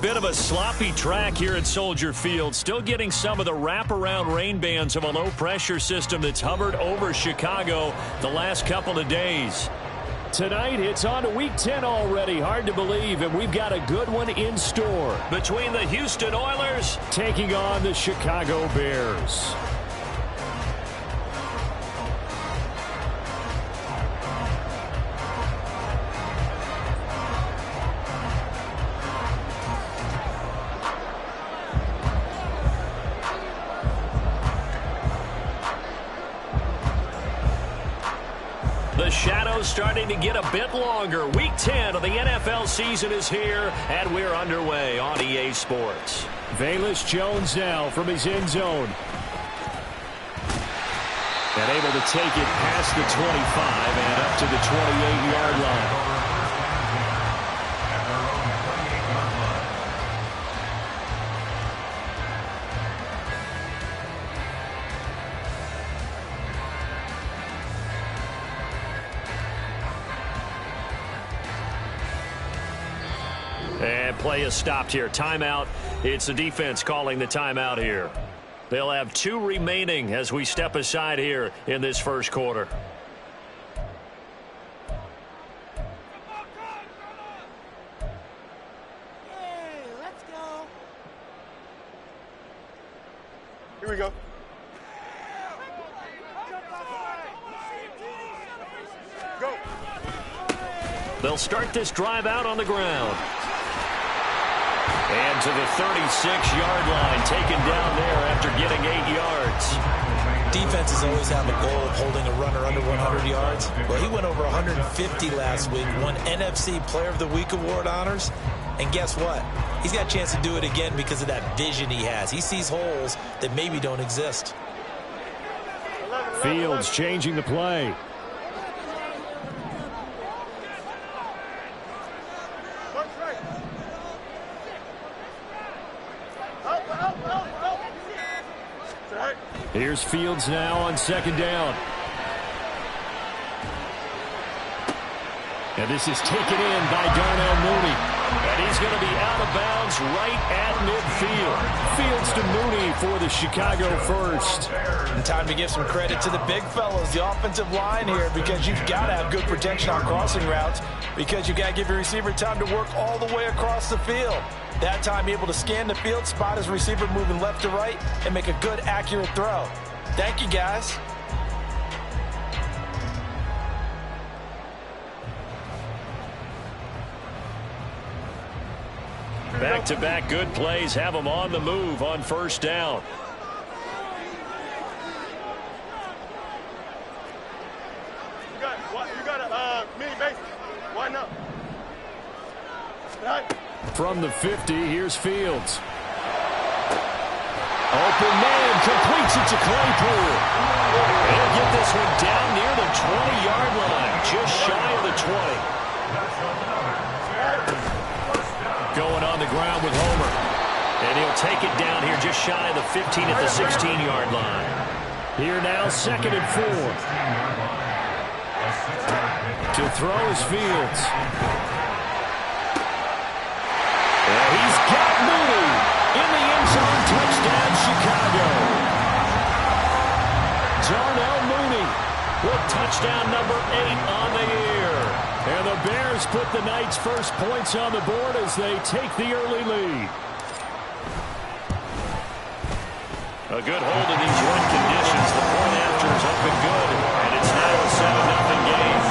Bit of a sloppy track here at Soldier Field. Still getting some of the wraparound rain bands of a low-pressure system that's hovered over Chicago the last couple of days. Tonight, it's on to Week 10 already. Hard to believe, and we've got a good one in store. Between the Houston Oilers taking on the Chicago Bears. The shadows starting to get a bit longer. Week 10 of the NFL season is here, and we're underway on EA Sports. Velus Jones now from his end zone. And able to take it past the 25 and up to the 28-yard line. And play is stopped here. Timeout. It's the defense calling the timeout here. They'll have 2 remaining as we step aside here in this first quarter. Hey, let's go. Here we go. Go. They'll start this drive out on the ground. And to the 36-yard line, taken down there after getting 8 yards. Defenses always have a goal of holding a runner under 100 yards. Well, he went over 150 last week, won NFC Player of the Week award honors. And guess what? He's got a chance to do it again because of that vision he has. He sees holes that maybe don't exist. Fields changing the play. Here's Fields now on second down. And this is taken in by Darnell Mooney. And he's going to be out of bounds right at midfield. Fields to Mooney for the Chicago first. And time to give some credit to the big fellas, the offensive line here, because you've got to have good protection on crossing routes, because you've got to give your receiver time to work all the way across the field. That time, able to scan the field, spot his receiver moving left to right, and make a good, accurate throw. Thank you, guys. Back-to-back good plays have them on the move on first down. You got a mini base. Why not? From the 50, here's Fields. Open man, completes it to Claypool. He'll get this one down near the 20-yard line, just shy of the 20. Going on the ground with Homer. And he'll take it down here just shy of the 15 at the 16-yard line. Here now, 2nd and 4. To throw is Fields. And he's got Mooney in the end zone. Touchdown, Chicago. Darnell Mooney with touchdown number 8 on the year. And the Bears put the Knights' first points on the board as they take the early lead. A good hold in these run conditions. The point after is up and good. And it's now a 7-0 game.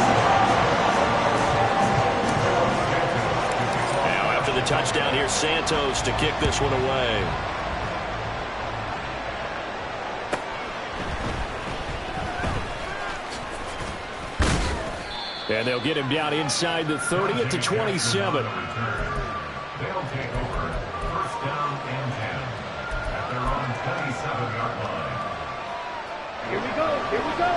Now after the touchdown, here's Santos to kick this one away. And they'll get him down inside the 30 at the 27. They'll take over. First down and 10 at their own 27-yard line. Here we go. Here we go.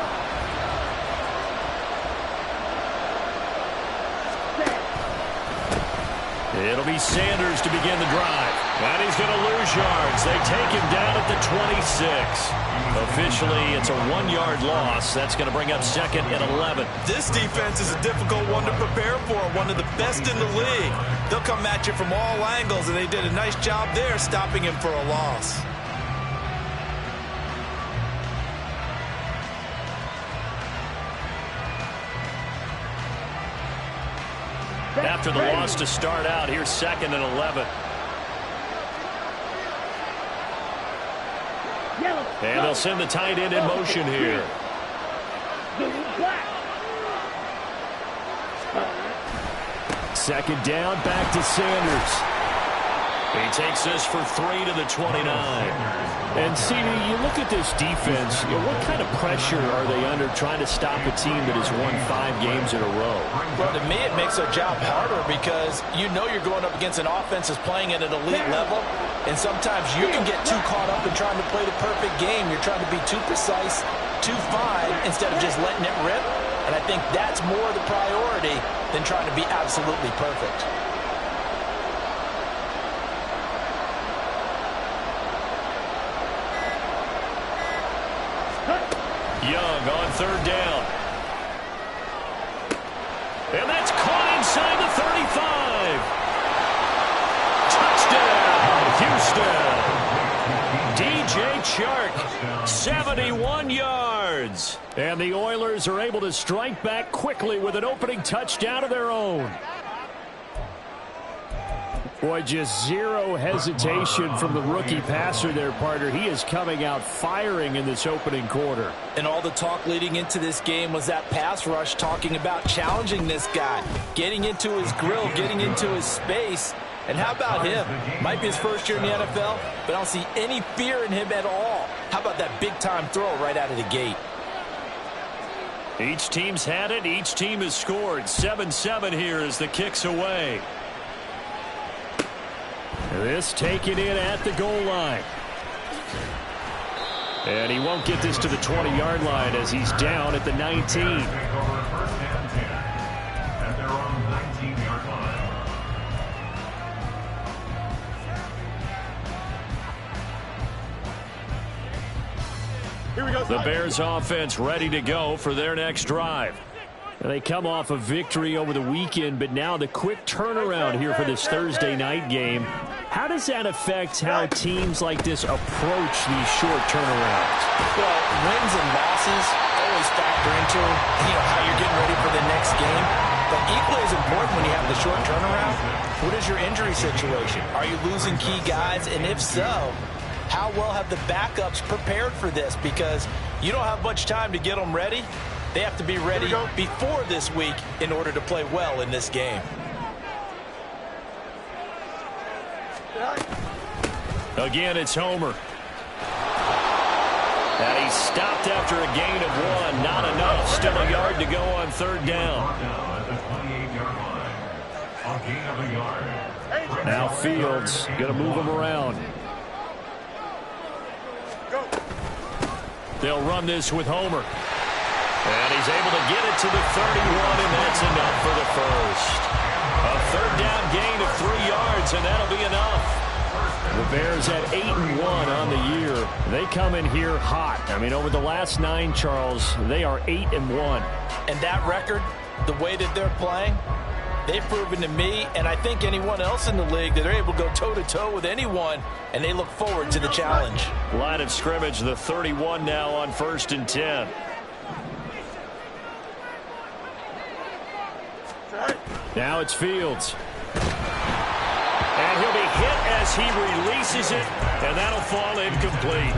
It'll be Sanders to begin the drive. And he's going to lose yards. They take him down at the 26. Officially, it's a 1-yard loss. That's going to bring up 2nd and 11. This defense is a difficult one to prepare for, one of the best in the league. They'll come at you from all angles, and they did a nice job there stopping him for a loss. After the loss to start out, here's 2nd and 11. And they'll send the tight end in motion here. Second down, back to Sanders. He takes this for 3 to the 29. And, CD, you look at this defense, what kind of pressure are they under trying to stop a team that has won 5 games in a row? Well, to me, it makes their job harder because you know you're going up against an offense that's playing at an elite level, and sometimes you can get too caught up in trying to play the perfect game. You're trying to be too precise, too fine, instead of just letting it rip. And I think that's more the priority than trying to be absolutely perfect. Young on 3rd down. And that's caught inside the 35. Touchdown, Houston. DJ Chark, 71 yards. And the Oilers are able to strike back quickly with an opening touchdown of their own. Boy, just zero hesitation from the rookie passer there, partner. He is coming out firing in this opening quarter. And all the talk leading into this game was that pass rush talking about challenging this guy, getting into his grill, getting into his space. And how about him? Might be his first year in the NFL, but I don't see any fear in him at all. How about that big-time throw right out of the gate? Each team's had it. Each team has scored. 7-7 here as the kick's away. This taken in at the goal line. And he won't get this to the 20-yard line as he's down at the 19. Here we go. The Bears offense ready to go for their next drive. They come off a victory over the weekend, but now the quick turnaround here for this Thursday night game. How does that affect how teams like this approach these short turnarounds? Well, wins and losses always factor into how you're getting ready for the next game. But equally as important when you have the short turnaround, what is your injury situation? Are you losing key guys? And if so, how well have the backups prepared for this? Because you don't have much time to get them ready. They have to be ready before this week in order to play well in this game. Again, it's Homer. And he stopped after a gain of 1. Not enough. Still a yard to go on 3rd down. Now Fields going to move him around. They'll run this with Homer. And he's able to get it to the 31, and that's enough for the first. A 3rd down gain of 3 yards, and that'll be enough. The Bears at 8-1 on the year. They come in here hot. I mean, over the last 9, Charles, they are 8-1. And that record, the way that they're playing, they've proven to me, and I think anyone else in the league, that they're able to go toe-to-toe with anyone, and they look forward to the challenge. Line of scrimmage, the 31 now on 1st and 10. Now it's Fields. And he'll be hit as he releases it, and that'll fall incomplete.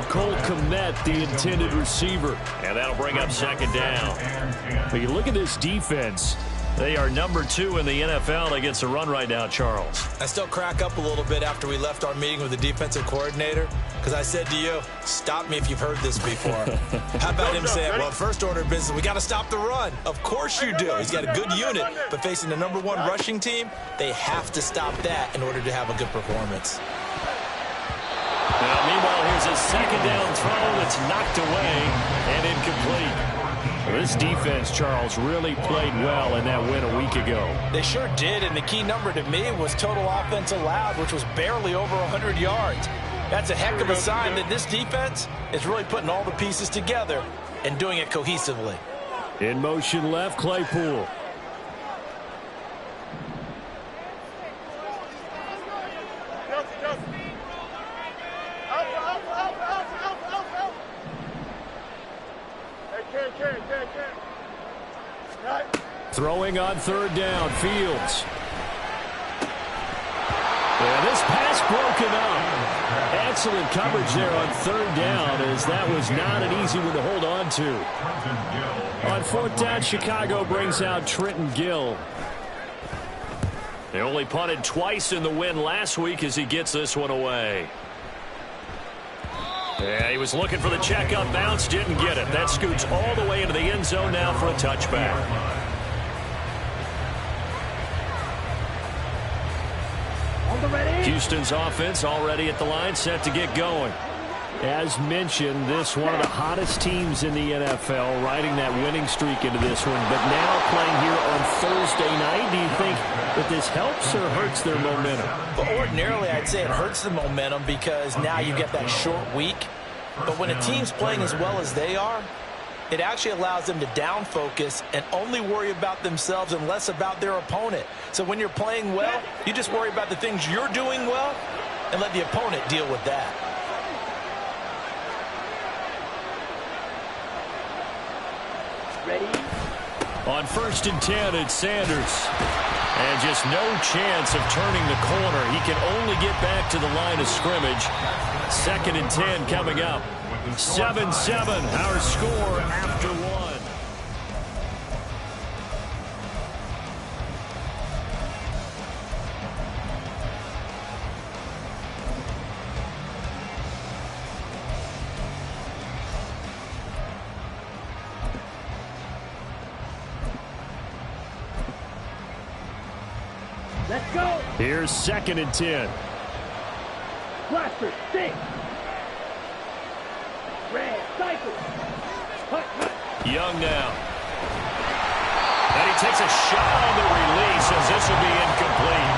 Cole Kmet, the intended receiver. And that'll bring up 2nd down. But you look at this defense. They are number 2 in the NFL against the run right now, Charles. I still crack up a little bit after we left our meeting with the defensive coordinator because I said to you, stop me if you've heard this before. How about him saying, well, first order of business, we got to stop the run. Of course you do. He's got a good unit, but facing the number 1 rushing team, they have to stop that in order to have a good performance. Now, meanwhile, here's a 2nd down throw that's knocked away and incomplete. This defense, Charles, really played well in that win a week ago. They sure did, and the key number to me was total offense allowed, which was barely over 100 yards. That's a heck of a sign that this defense is really putting all the pieces together and doing it cohesively. In motion left, Claypool. Throwing on third down, Fields. And this pass broken up. Excellent coverage there on third down, as that was not an easy one to hold on to. On fourth down, Chicago brings out Trenton Gill. They only punted twice in the win last week as he gets this one away. Yeah, he was looking for the check-up bounce, didn't get it. That scoots all the way into the end zone now for a touchback. Houston's offense already at the line, set to get going. As mentioned, this one of the hottest teams in the NFL, riding that winning streak into this one. But now playing here on Thursday night, do you think that this helps or hurts their momentum? But ordinarily, I'd say it hurts the momentum because now you get that short week. But when a team's playing as well as they are, it actually allows them to down focus and only worry about themselves and less about their opponent. So when you're playing well, you just worry about the things you're doing well and let the opponent deal with that. Ready? On 1st and 10, it's Sanders. And just no chance of turning the corner. He can only get back to the line of scrimmage. 2nd and 10 coming up. 7-7, our score after one. Let's go. Here's 2nd and 10. Blaster, six. Red, cycle. Hut, hut. Young now. And he takes a shot on the release as this will be incomplete.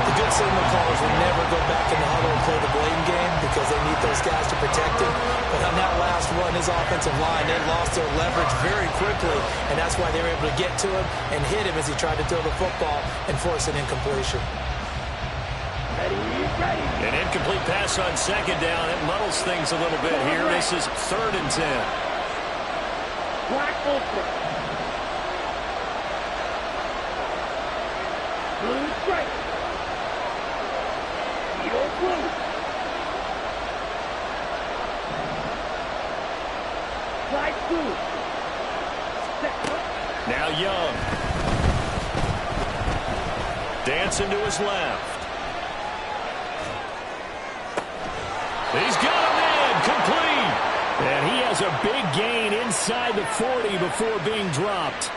The good signal callers will never go back in the huddle and play the blame game because they need those guys to protect him. But on that last run, his offensive line, they lost their leverage very quickly, and that's why they were able to get to him and hit him as he tried to throw the football and force an incompletion. Ready, ready. An incomplete pass on 2nd down. It muddles things a little bit here. This is 3rd and 10. Black ultra. Blue stripe. Yellow blue. Black blue. Now Young. Dancing to his left. He's got a man, complete. And he has a big gain inside the 40 before being dropped.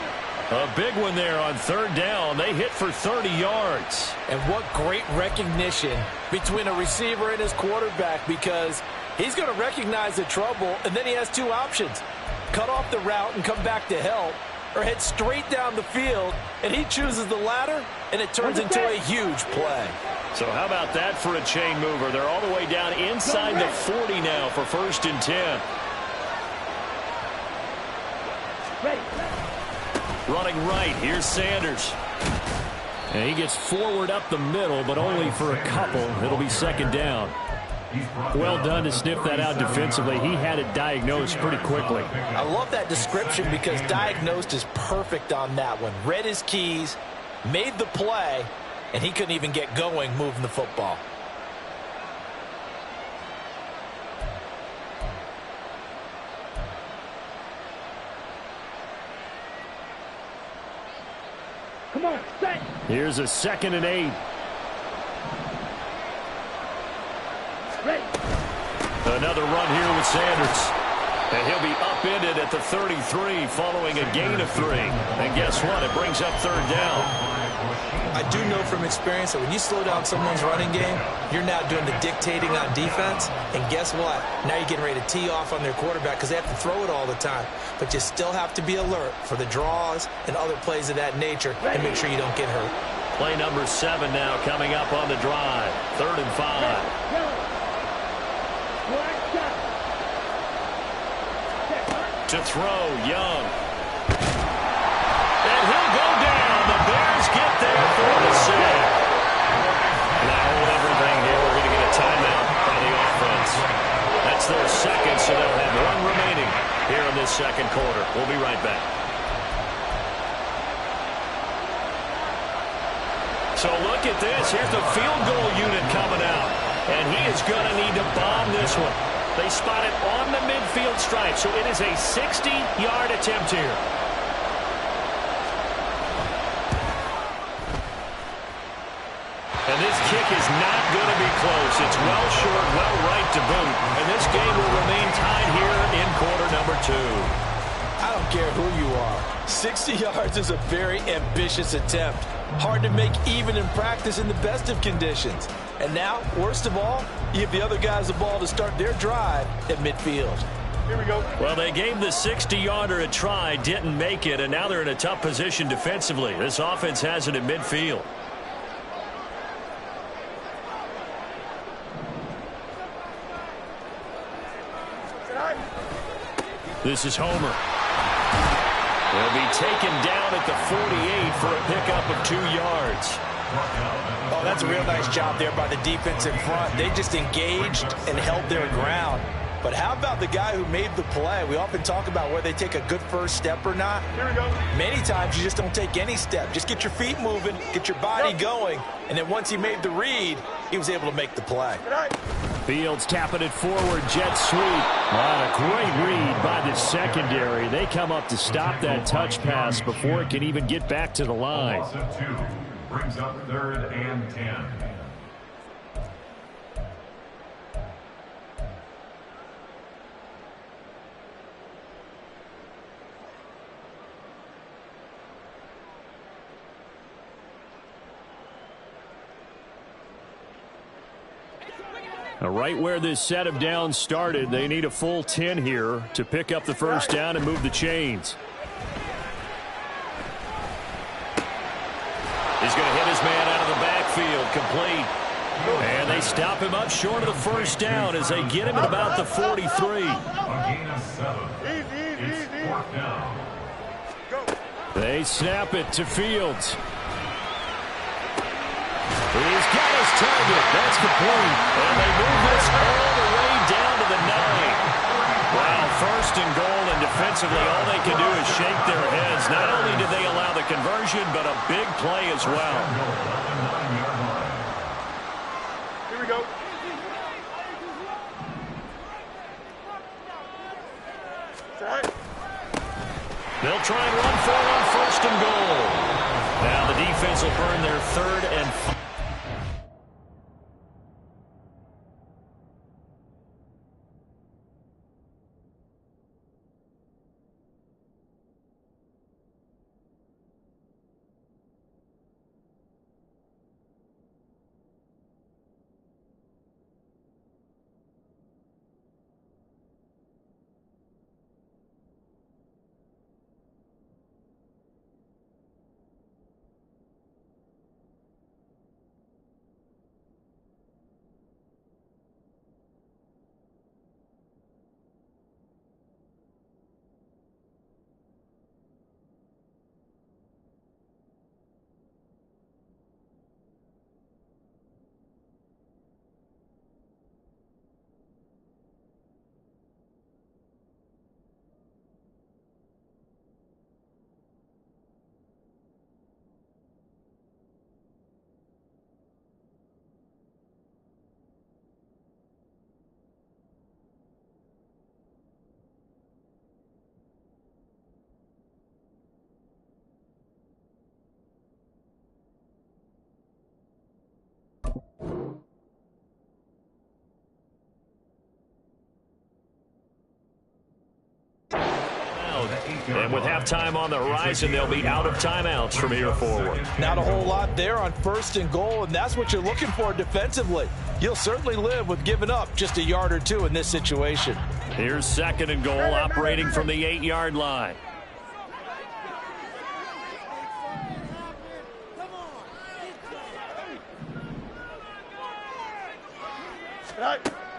A big one there on 3rd down. They hit for 30 yards. And what great recognition between a receiver and his quarterback, because he's going to recognize the trouble, and then he has two options. Cut off the route and come back to help, or head straight down the field, and he chooses the latter, and it turns into a huge play. So how about that for a chain mover? They're all the way down inside the 40 now for 1st and 10. Ready. Running right, here's Sanders. And he gets forward up the middle, but only for a couple. It'll be 2nd down. Well done to sniff that out defensively. He had it diagnosed pretty quickly. I love that description because diagnosed is perfect on that one. Read his keys, made the play, and he couldn't even get going moving the football. Come on, set. Here's a 2nd and 8. Ready. Another run here with Sanders. And he'll be upended at the 33 following a gain of 3. And guess what? It brings up 3rd down. I do know from experience that when you slow down someone's running game, you're now doing the dictating on defense. And guess what? Now you're getting ready to tee off on their quarterback because they have to throw it all the time. But you still have to be alert for the draws and other plays of that nature and make sure you don't get hurt. Play number 7 now coming up on the drive. 3rd and 5. To throw, Young. And he'll go down. The Bears get there for the sack. Now hold everything here. We're going to get a timeout by the offense. That's their second, so they'll have 1 remaining here in this second quarter. We'll be right back. So look at this. Here's the field goal unit coming out. And he is going to need to bomb this one. They spot it on the midfield stripe, so it is a 60-yard attempt here. And this kick is not going to be close. It's well short, well right to boot. And this game will remain tied here in quarter number 2. I don't care who you are. 60 yards is a very ambitious attempt. Hard to make even in practice in the best of conditions. And now, worst of all, you give the other guys the ball to start their drive at midfield. Here we go. Well, they gave the 60-yarder a try, didn't make it, and now they're in a tough position defensively. This offense has it at midfield. This is Homer. They'll be taken down at the 48 for a pickup of 2 yards. Oh, that's a real nice job there by the defense in front. They just engaged and held their ground. But how about the guy who made the play? We often talk about whether they take a good first step or not. Here we go. Many times you just don't take any step. Just get your feet moving, get your body going, and then once he made the read, he was able to make the play. Fields tapping it forward, jet sweep. What a great read by the secondary. They come up to stop that touch pass before it can even get back to the line. Loss of 2 brings up 3rd and 10. Now, right where this set of downs started, they need a full 10 here to pick up the first down and move the chains. He's going to hit his man out of the backfield, complete. And they stop him up short of the first down as they get him at about the 43. A gain of 7. It's 4th down. They snap it to Fields. He's got his target. That's complete. And they move this all the way down to the 9. Wow, 1st and goal, and defensively all they can do is shake their heads. Not only did they allow the conversion, but a big play as well. Here we go. They'll try and run for on 1st and goal. Now the defense will burn their 3rd and 5. And with halftime on the horizon, they'll be out of timeouts from here forward. Not a whole lot there on 1st and goal, and that's what you're looking for defensively. You'll certainly live with giving up just a yard or two in this situation. Here's 2nd and goal, operating from the 8-yard line.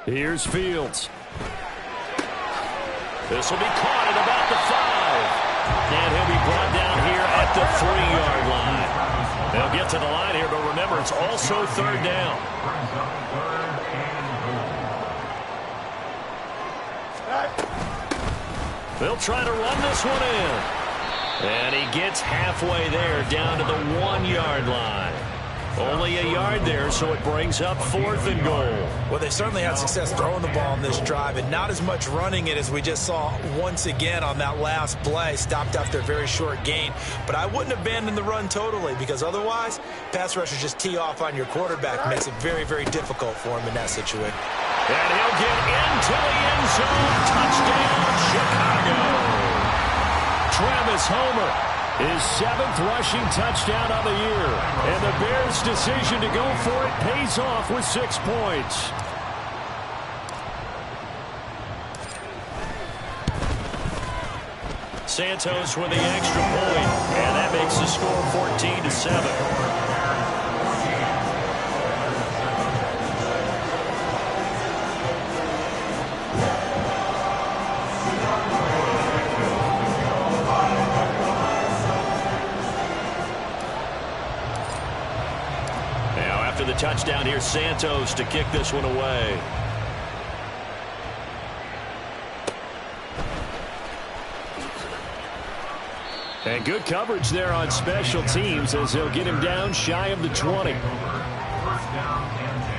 Here's Fields. This will be caught at about the 5. And he'll be brought down here at the 3-yard line. They'll get to the line here, but remember, it's also 3rd down. They'll try to run this one in. And he gets halfway there, down to the 1-yard line. Only a yard there, so it brings up 4th and goal. Well, they certainly had success throwing the ball in this drive, and not as much running it as we just saw once again on that last play. Stopped after a very short gain. But I wouldn't abandon the run totally, because otherwise, pass rushers just tee off on your quarterback. Makes it very, very difficult for him in that situation. And he'll get into the end zone. Touchdown, Chicago. Travis Homer, his 7th rushing touchdown of the year. And the Bears' decision to go for it pays off with 6 points. Santos with the extra point, and that makes the score 14-7. The touchdown here, Santos to kick this one away. And good coverage there on special teams as they'll get him down shy of the 20. 1st down and 10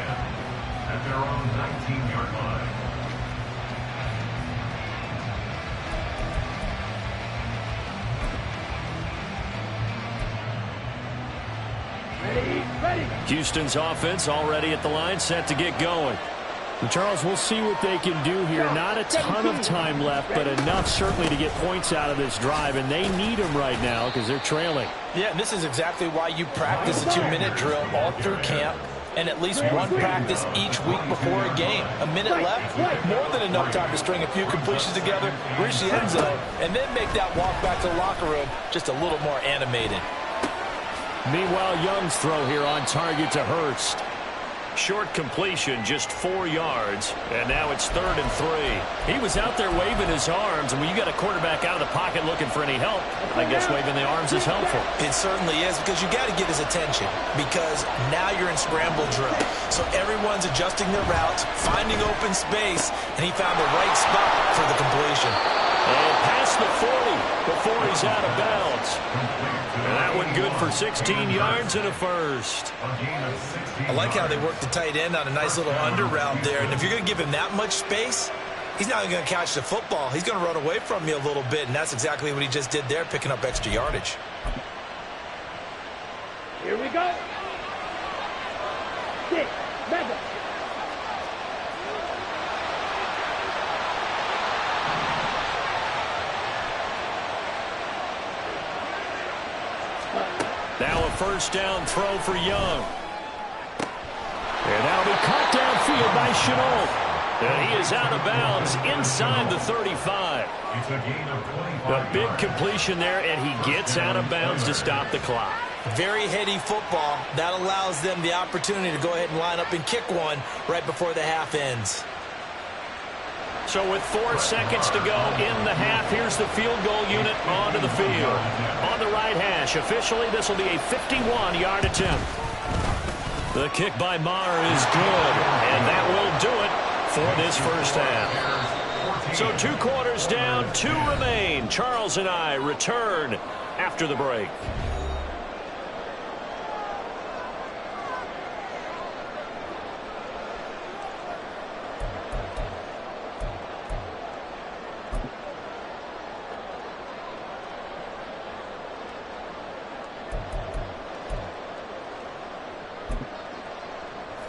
at their own 19-yard line. Houston's offense already at the line, set to get going. And Charles, we'll see what they can do here. Not a ton of time left, but enough certainly to get points out of this drive, and they need them right now because they're trailing. Yeah, and this is exactly why you practice a 2-minute drill all through camp, and at least one practice each week before a game. A minute left, more than enough time to string a few completions together, reach the end zone, and then make that walk back to the locker room just a little more animated. Meanwhile, Young's throw here on target to Hurst. Short completion, just 4 yards, and now it's 3rd and 3. He was out there waving his arms, and when you got a quarterback out of the pocket looking for any help, I guess waving the arms is helpful. It certainly is, because you got to get his attention, because now you're in scramble drill. So everyone's adjusting their routes, finding open space, and he found the right spot for the completion. And past the 40 before he's out of bounds. And that one good for 16 yards and a first. I like how they work the tight end on a nice little under route there. And if you're going to give him that much space, he's not going to catch the football. He's going to run away from you a little bit, and that's exactly what he just did there, picking up extra yardage. Here we go. 6, 7. Now a first down throw for Young. And that'll be caught downfield by Chenault. And he is out of bounds inside the 35. It's a gain of 25. A big completion there, and he gets out of bounds to stop the clock. Very heady football. That allows them the opportunity to go ahead and line up and kick one right before the half ends. So with 4 seconds to go in the half, here's the field goal unit onto the field. On the right hash, officially this will be a 51-yard attempt. The kick by Maher is good, and that will do it for this first half. So 2 quarters down, 2 remain. Charles and I return after the break.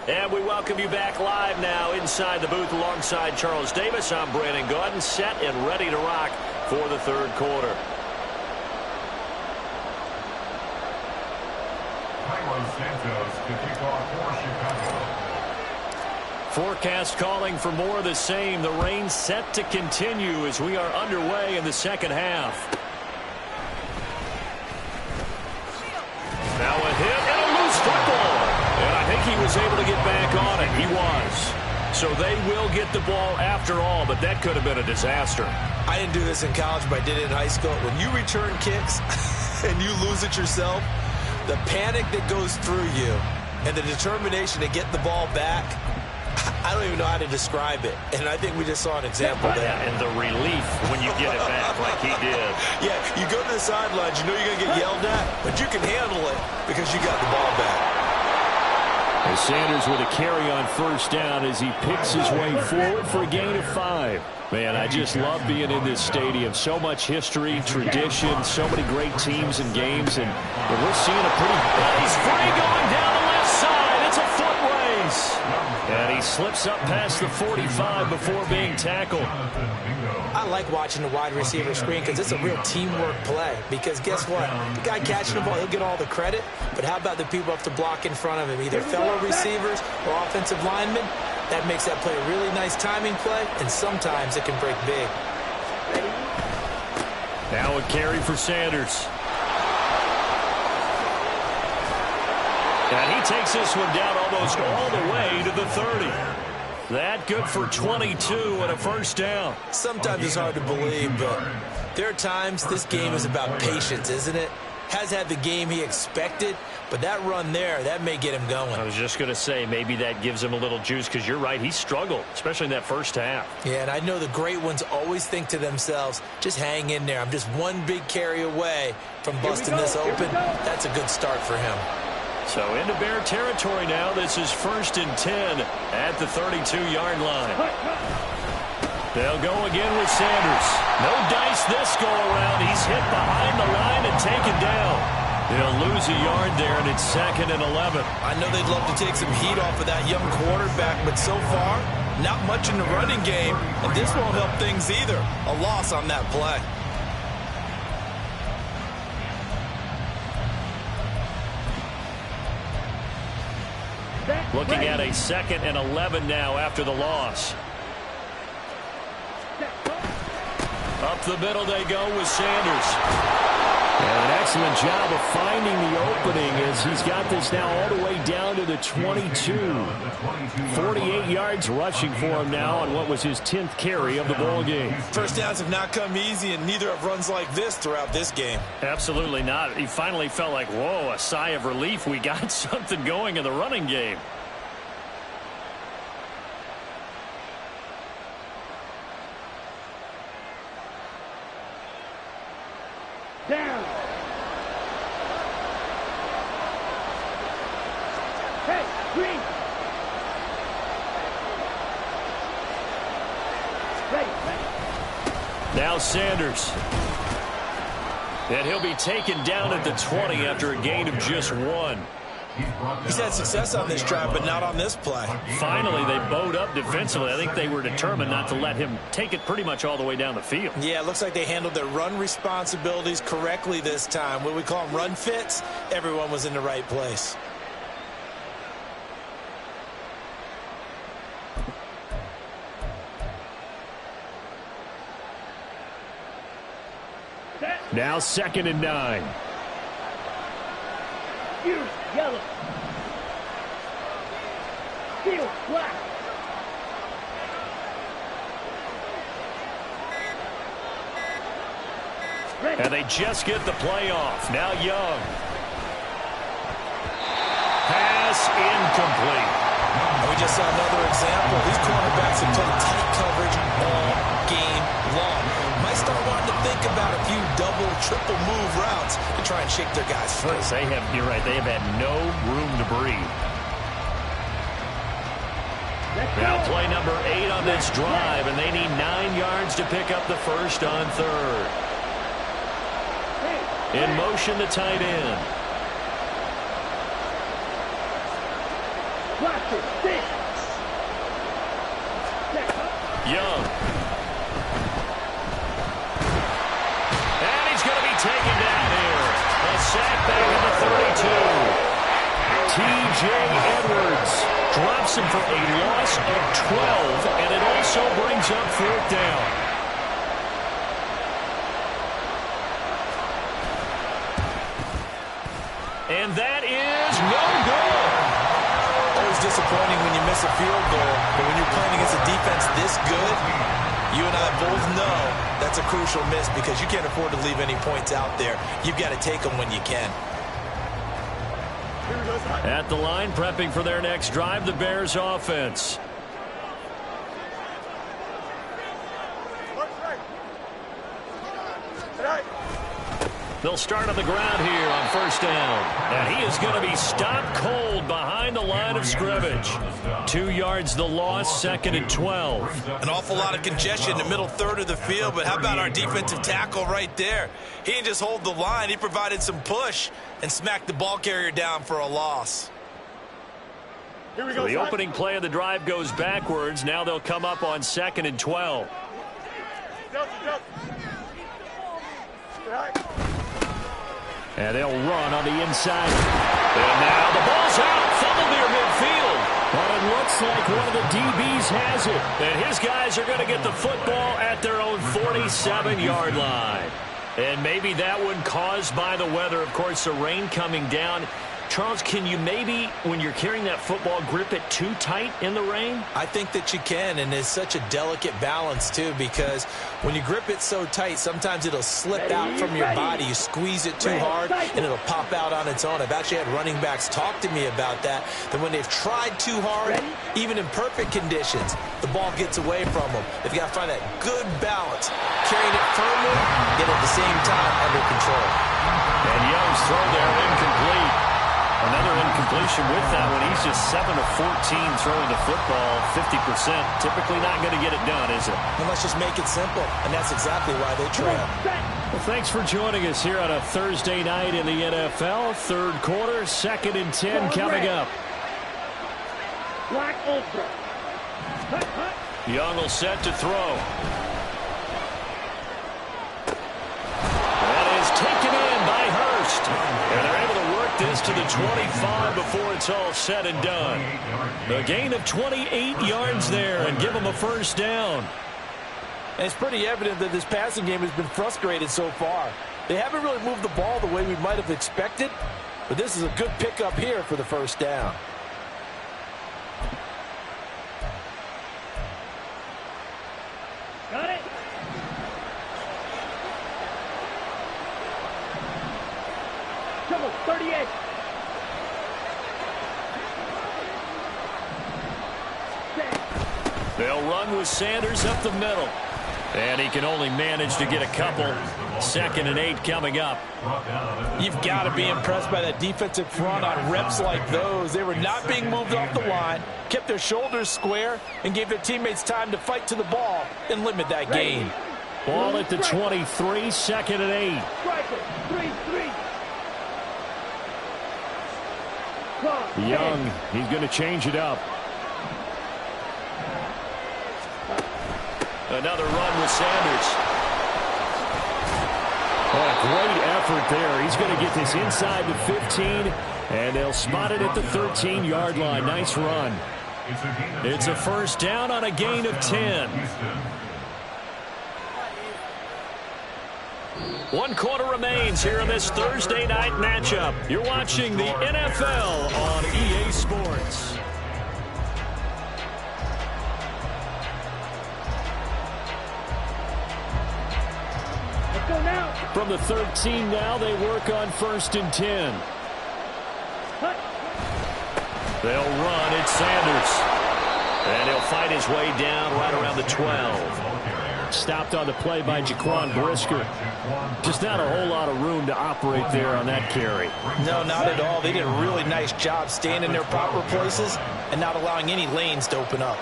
And we welcome you back live now inside the booth alongside Charles Davis. I'm Brandon Gaudin, set and ready to rock for the third quarter. Carlos Santos to kick off for Chicago. Forecast calling for more of the same. The rain set to continue as we are underway in the second half. Now a hit and a loose football. And I think he was able to get back on it. He was. So they will get the ball after all, but that could have been a disaster. I didn't do this in college, but I did it in high school. When you return kicks and you lose it yourself, the panic that goes through you and the determination to get the ball back, I don't even know how to describe it. And I think we just saw an example there. And the relief when you get it back like he did. Yeah, you go to the sidelines, you know you're going to get yelled at, but you can handle it because you got the ball back. And Sanders with a carry on first down as he picks his way forward for a gain of 5. Man, I just love being in this stadium. So much history, tradition, so many great teams and games, and we're seeing a pretty... He's free going down the left side. It's a foot race. And he slips up past the 45 before being tackled. I like watching the wide receiver screen because it's a real teamwork play. Because guess what? The guy catching the ball, he'll get all the credit. But how about the people up to block in front of him? Either fellow receivers or offensive linemen. That makes that play a really nice timing play, and sometimes it can break big. Now a carry for Sanders. And he takes this one down almost all the way to the 30. That good for 22 and a first down. Sometimes it's hard to believe, but there are times this game is about patience, isn't it? Has had the game he expected, but that run there, that may get him going. I was just going to say, maybe that gives him a little juice because you're right, he struggled, especially in that first half. Yeah, and I know the great ones always think to themselves, just hang in there. I'm just one big carry away from busting this open. That's a good start for him. So into Bear territory now. This is 1st and 10 at the 32-yard line. They'll go again with Sanders. No dice this go-around. He's hit behind the line and taken down. They'll lose a yard there, and it's 2nd and 11. I know they'd love to take some heat off of that young quarterback, but so far, not much in the running game, and this won't help things either. A loss on that play. Looking at a 2nd and 11 now after the loss. Up the middle they go with Sanders. And an excellent job of finding the opening as he's got this now all the way down to the 22. 48 yards rushing for him now on what was his 10th carry of the ball game. First downs have not come easy, and neither have runs like this throughout this game. Absolutely not. He finally felt like, whoa, a sigh of relief. We got something going in the running game. Down. Hey, green. Ready. Now Sanders. And he'll be taken down at the 20 after a gain of just 1. He's had success on this drive, but not on this play. Finally, they bowed up defensively. I think they were determined not to let him take it pretty much all the way down the field. Yeah, it looks like they handled their run responsibilities correctly this time. What we call them run fits, everyone was in the right place. Now 2nd and 9. Use yellow. Field black. Ready. And they just get the play off. Now Young. Pass incomplete. We just saw another example. These cornerbacks have played tight coverage all game long. Might start wanting to think about a few double, triple move routes to try and shake their guys free. You're right, they have had no room to breathe. Now play number 8 on this drive, and they need 9 yards to pick up the first on 3rd. In motion, the tight end. Young. T.J. Edwards drops him for a loss of 12, and it also brings up 4th down. And that is no good. Always disappointing when you miss a field goal, but when you're playing against a defense this good, you and I both know that's a crucial miss because you can't afford to leave any points out there. You've got to take them when you can. At the line, prepping for their next drive, the Bears offense. They'll start on the ground here on 1st down. And he is going to be stopped cold behind the line of scrimmage. 2 yards the loss, 2nd and 12. An awful lot of congestion in the middle third of the field, but how about our defensive tackle right there? He didn't just hold the line. He provided some push and smacked the ball carrier down for a loss. Here we go. The opening play of the drive goes backwards. Now they'll come up on 2nd and 12. And they'll run on the inside. And now the ball's out. Fumble near midfield. But it looks like one of the DBs has it. And his guys are going to get the football at their own 47-yard line. And maybe that one caused by the weather. Of course, the rain coming down. Charles, can you maybe, when you're carrying that football, grip it too tight in the rain? I think that you can, and it's such a delicate balance, too, because when you grip it so tight, sometimes it'll slip out from your body. You squeeze it too hard, and it'll pop out on its own. I've actually had running backs talk to me about that when they've tried too hard, even in perfect conditions, the ball gets away from them. They've got to find that good balance, carrying it firmly, yet at the same time under control. And Young's throw there incomplete. Another incompletion with that one. He's just 7 of 14 throwing the football, 50%. Typically not going to get it done, is it? And let's just make it simple, and that's exactly why they trail. Well, thanks for joining us here on a Thursday night in the NFL. 3rd quarter, 2nd and 10 coming up. Black Ultra. Young will set to throw. That is taken in by Hurst. And they're able to work this to the 25 before it's all said and done. A gain of 28 yards there and give them a 1st down. And it's pretty evident that this passing game has been frustrated so far. They haven't really moved the ball the way we might have expected, but this is a good pickup here for the 1st down. Got it. Trouble, 38. They'll run with Sanders up the middle. And he can only manage to get a couple. 2nd and 8 coming up. You've got to be impressed by that defensive front on reps like those. They were not being moved off the line, kept their shoulders square, and gave their teammates time to fight to the ball and limit that gain. Ball at the 23, 2nd and 8. Striker, 3-3. Young, he's going to change it up. Another run with Sanders. Oh, great effort there. He's going to get this inside the 15, and they'll spot it at the 13-yard line. Nice run. It's a 1st down on a gain of 10. 1 quarter remains here in this Thursday night matchup. You're watching the NFL on EA Sports. From the 13 now, they work on 1st and 10. They'll run. It's Sanders. And he'll fight his way down right around the 12. Stopped on the play by Jaquan Brisker. Just not a whole lot of room to operate there on that carry. No, not at all. They did a really nice job staying in their proper places and not allowing any lanes to open up.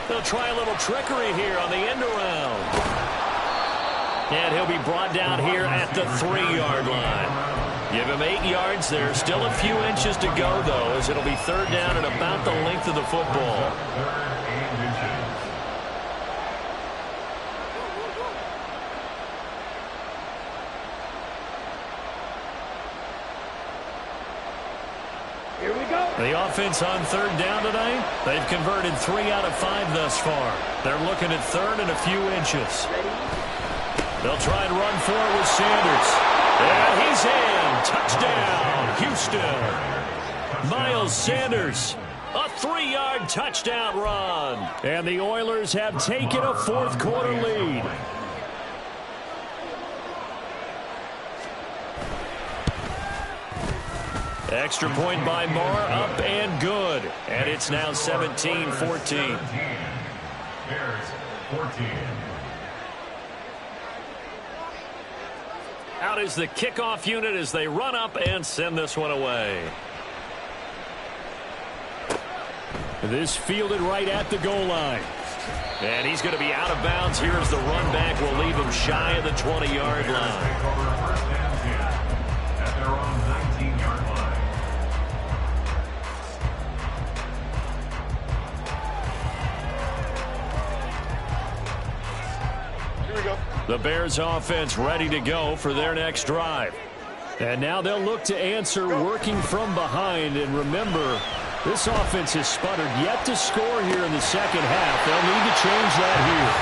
They'll try a little trickery here on the end around. And he'll be brought down here at the 3-yard line. Give him 8 yards there. Still a few inches to go, though, as it'll be 3rd down and about the length of the football. Here we go. The offense on third down tonight, they've converted 3 out of 5 thus far. They're looking at third and a few inches. They'll try and run for it with Sanders. And he's in. Touchdown, Houston. Miles Sanders, a 3-yard touchdown run. And the Oilers have taken a fourth-quarter lead. Extra point by Moore, up and good. And it's now 17-14. Bears 14. Out is the kickoff unit as they run up and send this one away. This fielded right at the goal line. And he's going to be out of bounds here as the run back will leave him shy of the 20-yard line. Take over first and 10 at their own 19-yard line. Here we go. The Bears offense ready to go for their next drive. And now they'll look to answer working from behind. And remember, this offense has sputtered yet to score here in the second half. They'll need to change that here.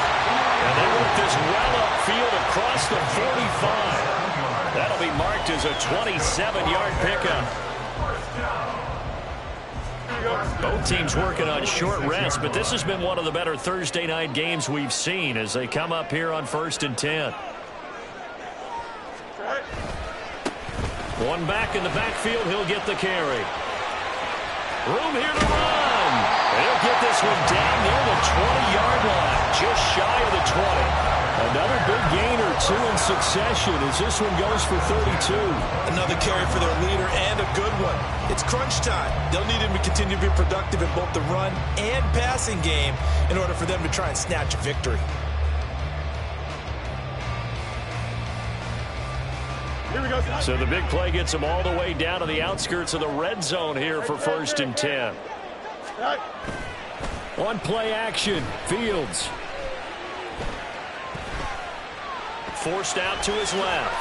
And they work this well upfield across the 45. That'll be marked as a 27-yard pickup. Both teams working on short rest, but this has been one of the better Thursday night games we've seen as they come up here on 1st and 10. One back in the backfield, he'll get the carry. Room here to run. He'll get this one down near the 20-yard line, just shy of the 20. Another big gain or two in succession as this one goes for 32. Another carry for their leader and a good one. It's crunch time. They'll need him to continue to be productive in both the run and passing game in order for them to try and snatch a victory. Here we go. So the big play gets them all the way down to the outskirts of the red zone here for 1st and 10. On play action, Fields. Forced out to his left.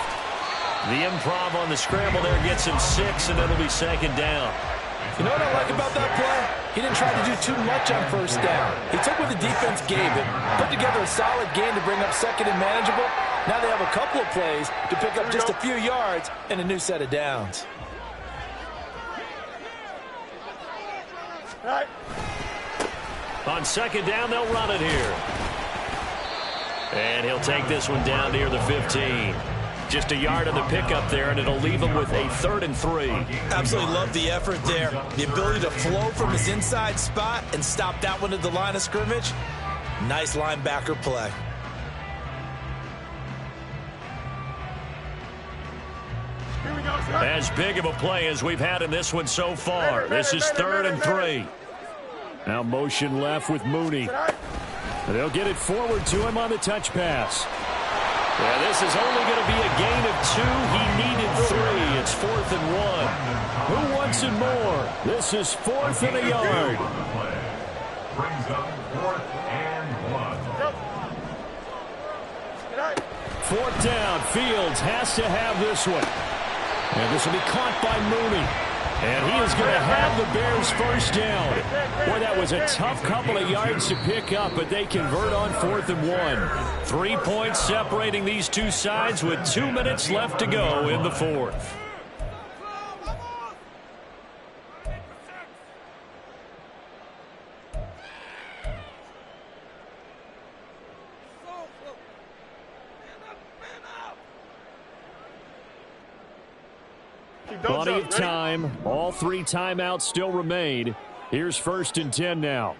The improv on the scramble there gets him 6, and it'll be 2nd down. You know what I like about that play? He didn't try to do too much on 1st down. He took what the defense gave him, put together a solid game to bring up 2nd and manageable. Now they have a couple of plays to pick up just a few yards and a new set of downs. All right. On 2nd down, they'll run it here. And he'll take this one down near the 15. Just a yard of the pickup there, and it'll leave him with a 3rd and 3. Absolutely love the effort there. The ability to flow from his inside spot and stop that one at the line of scrimmage. Nice linebacker play. Here we go, sir. As big of a play as we've had in this one so far. This is 3rd and 3. Now motion left with Mooney. They'll get it forward to him on the touch pass. Yeah, this is only going to be a gain of 2. He needed 3. It's 4th and 1. Who wants it more? This is 4th and a yard. Brings up 4th and 1. 4th down. Fields has to have this one. And this will be caught by Mooney. And he is going to have the Bears 1st down. Boy, that was a tough couple of yards to pick up, but they convert on 4th and 1. 3 points separating these two sides with 2 minutes left to go in the 4th. Plenty of time. All 3 timeouts still remain. Here's 1st and 10 now.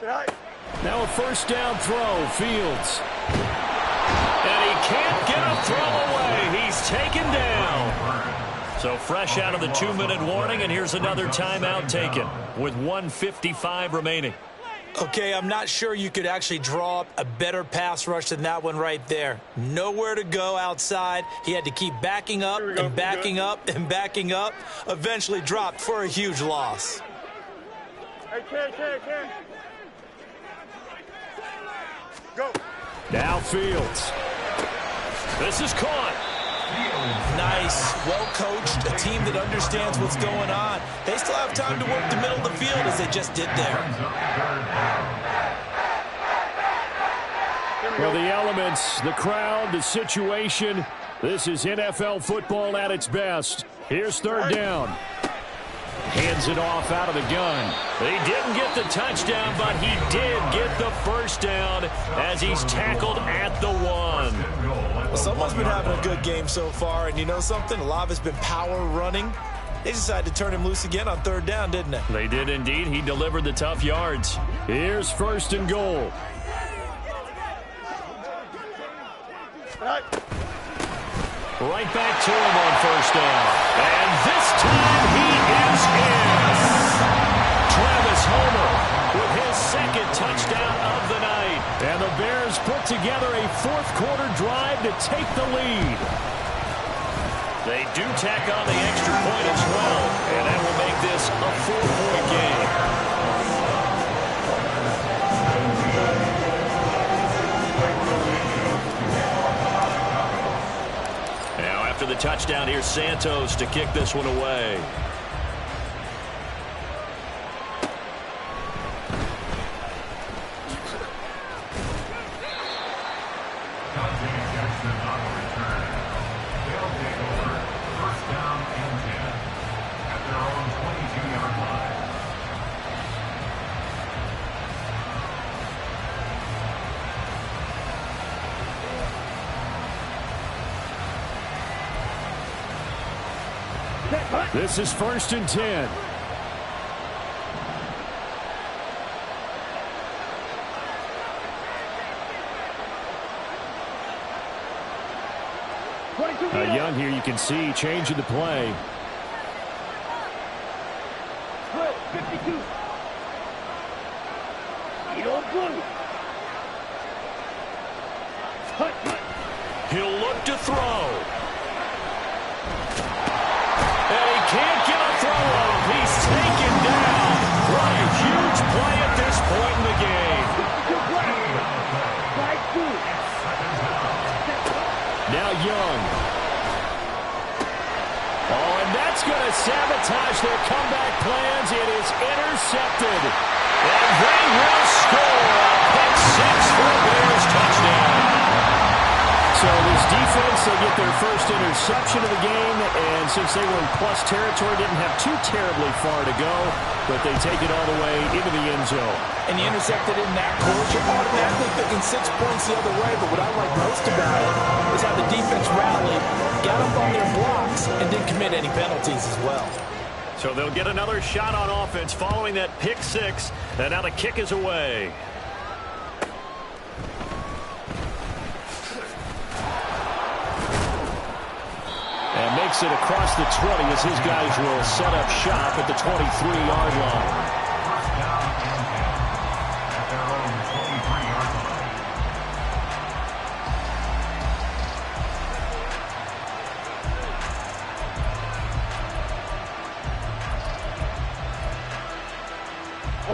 Now a 1st down throw. Fields. And he can't get a throw away. He's taken down. So fresh out of the 2-minute warning, and here's another timeout taken with 1:55 remaining. Okay, I'm not sure you could actually draw up a better pass rush than that one right there. Nowhere to go outside. He had to keep backing up and backing up and backing up. Eventually dropped for a huge loss. Hey, Ken. Go. Now Fields. This is caught. Nice, well coached, a team that understands what's going on. They still have time to work the middle of the field as they just did there. Well, the elements, the crowd, the situation, this is NFL football at its best. Here's third down. Hands it off out of the gun. He didn't get the touchdown, but he did get the first down as he's tackled at the 1. Well, someone's been having a good game so far, and you know something? A lot of it's been power running. They decided to turn him loose again on third down, didn't they? They did indeed. He delivered the tough yards. Here's first and goal. Right back to him on first down. And this time he is in. Travis Homer with his second touchdown of the night. And the Bears put together a fourth-quarter drive to take the lead. They do tack on the extra point as well, and that will make this a 4-point game. Now after the touchdown, here's Santos to kick this one away. This is first and 10. Young here, you can see, changing the play. 52. Yellow blue. He'll look to throw. And he can't get a throw off. He's taken down. What a huge play at this point in the game. Now Young. Oh, and that's going to sabotage their comeback plans. It is intercepted. And they will score a pick six for a Bears touchdown. So this defense, they get their first interception of the game, and since they were in plus territory, didn't have too terribly far to go, but they take it all the way into the end zone. And you intercepted in that course, you're automatically picking 6 points the other way, but what I like most about it is how the defense rallied, got up on their blocks, and didn't commit any penalties as well. So they'll get another shot on offense following that pick six, and now the kick is away. And makes it across the 20 as his guys will set up shop at the 23-yard line.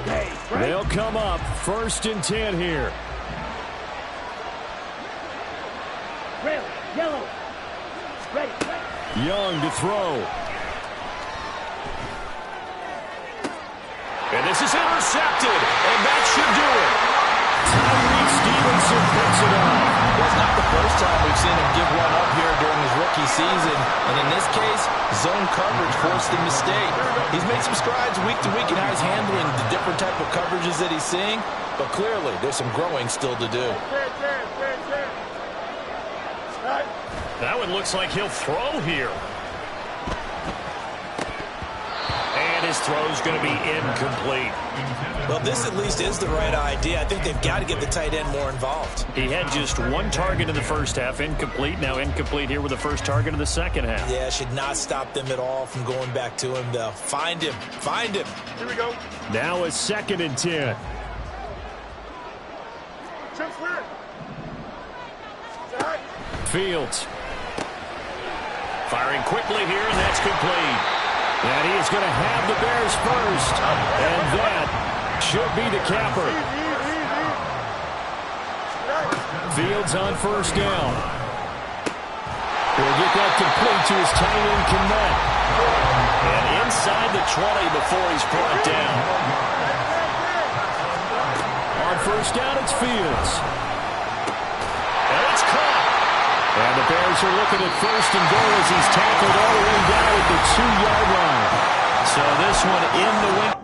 Okay, They'll come up first and 10 here. red, yellow, ready. Young to throw. And this is intercepted, and that should do it. Tyreek Stevenson picks it up. It's not the first time we've seen him give one up here during his rookie season. And in this case, zone coverage forced the mistake. He's made some strides week to week in how he's handling the different type of coverages that he's seeing. But clearly, there's some growing still to do. That one looks like he'll throw here. And his throw's going to be incomplete. Well, this at least is the right idea. I think they've got to get the tight end more involved. He had just one target in the first half, incomplete. Now incomplete here with the first target of the second half. Yeah, should not stop them at all from going back to him, though. Find him. Find him. Here we go. Now a second and 10. Transfer. Fields. Firing quickly here, and that's complete. And he is going to have the Bears first. And that should be the capper. Easy. Fields on first down. He'll get that complete to his tight end, Kmet. And inside the 20 before he's brought down. On first down, it's Fields. And it's caught. And the Bears are looking at first and goal as he's tackled all the way down at the 2-yard line. So this one in the win.